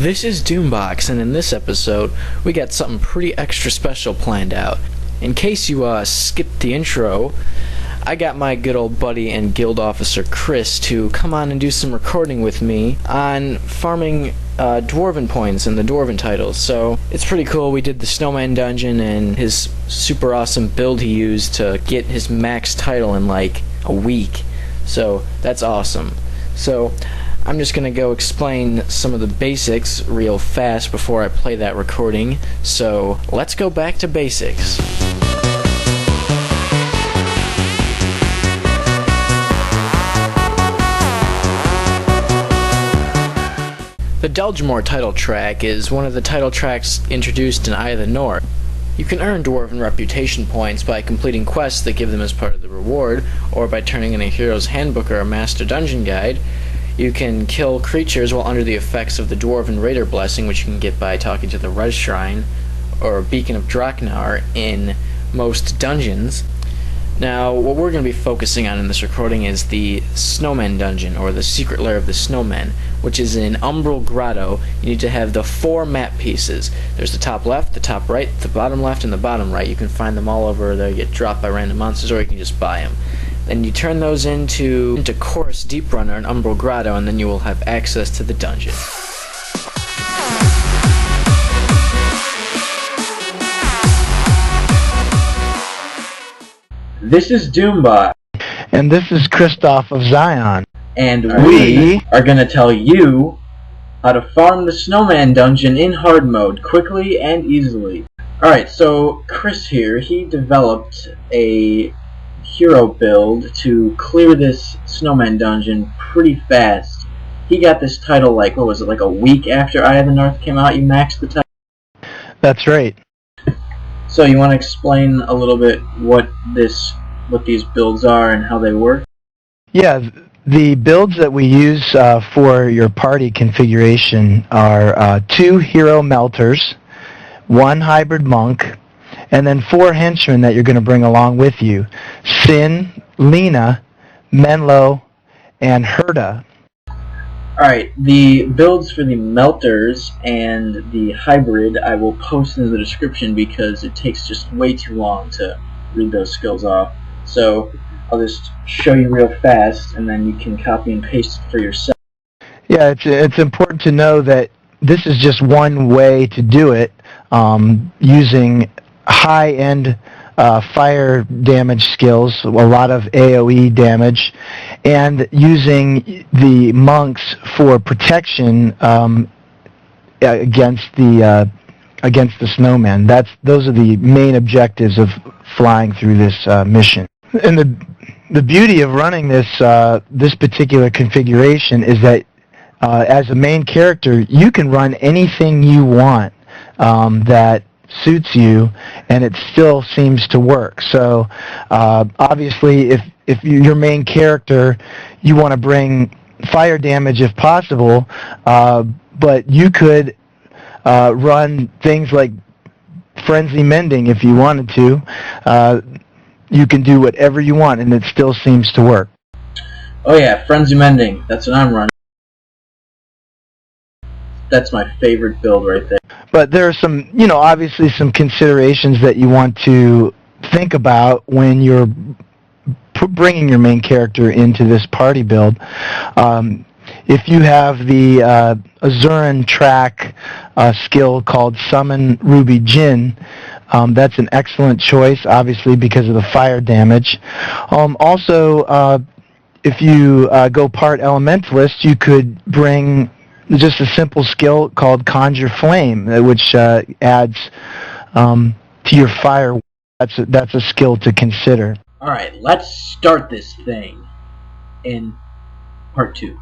This is Doombox, and in this episode, we got something pretty extra special planned out. In case you skipped the intro, I got my good old buddy and guild officer Kris to come on and do some recording with me on farming Dwarven points and the Dwarven titles. So it's pretty cool. We did the Snowman dungeon and his super awesome build he used to get his max title in like a week. So that's awesome. So I'm just going to go explain some of the basics real fast before I play that recording. So let's go back to basics. The Deldrimor title track is one of the title tracks introduced in Eye of the North. You can earn Dwarven reputation points by completing quests that give them as part of the reward, or by turning in a hero's handbook or a master dungeon guide. You can kill creatures while under the effects of the Dwarven Raider Blessing, which you can get by talking to the Res Shrine or Beacon of Draknar in most dungeons. Now, what we're going to be focusing on in this recording is the Snowman dungeon, or the secret lair of the Snowman, which is in Umbral Grotto. You need to have the 4 map pieces. There's the top left, the top right, the bottom left, and the bottom right. You can find them all over. They get dropped by random monsters, or you can just buy them. Then you turn those into Chorus Deep Runner in Umbral Grotto, and then you will have access to the dungeon. This is Doombot. And this is Christoph of Zion. And we are going to tell you how to farm the Snowman dungeon in hard mode quickly and easily. Alright, so Kris here, he developed a hero build to clear this Snowman dungeon pretty fast. He got this title like, what was it, like a week after Eye of the North came out? You maxed the title? That's right. So you want to explain a little bit what these builds are and how they work? Yeah, the builds that we use for your party configuration are 2 hero melters, 1 hybrid monk, and then 4 henchmen that you're going to bring along with you. Sin, Lena, Menlo, and Herda. Alright, the builds for the melters and the hybrid I will post in the description because it takes just way too long to read those skills off. So I'll just show you real fast and then you can copy and paste it for yourself. Yeah, it's important to know that this is just one way to do it, using high-end fire damage skills, a lot of AoE damage, and using the monks for protection against the snowman. Those are the main objectives of flying through this mission. And the beauty of running this particular configuration is that as a main character, you can run anything you want that suits you, and it still seems to work. So obviously, if your main character, you want to bring fire damage if possible, but you could run things like frenzy mending if you wanted to. You can do whatever you want, and it still seems to work. Oh yeah, frenzy mending. That's what I'm running. That's my favorite build right there. But there are some, obviously some considerations that you want to think about when you're bringing your main character into this party build. If you have the Azuran track skill called Summon Ruby Jin, that's an excellent choice, obviously, because of the fire damage. Also, if you go part Elementalist, you could bring just a simple skill called Conjure Flame, which adds to your fire. That's a skill to consider. Alright, let's start this thing in part 2.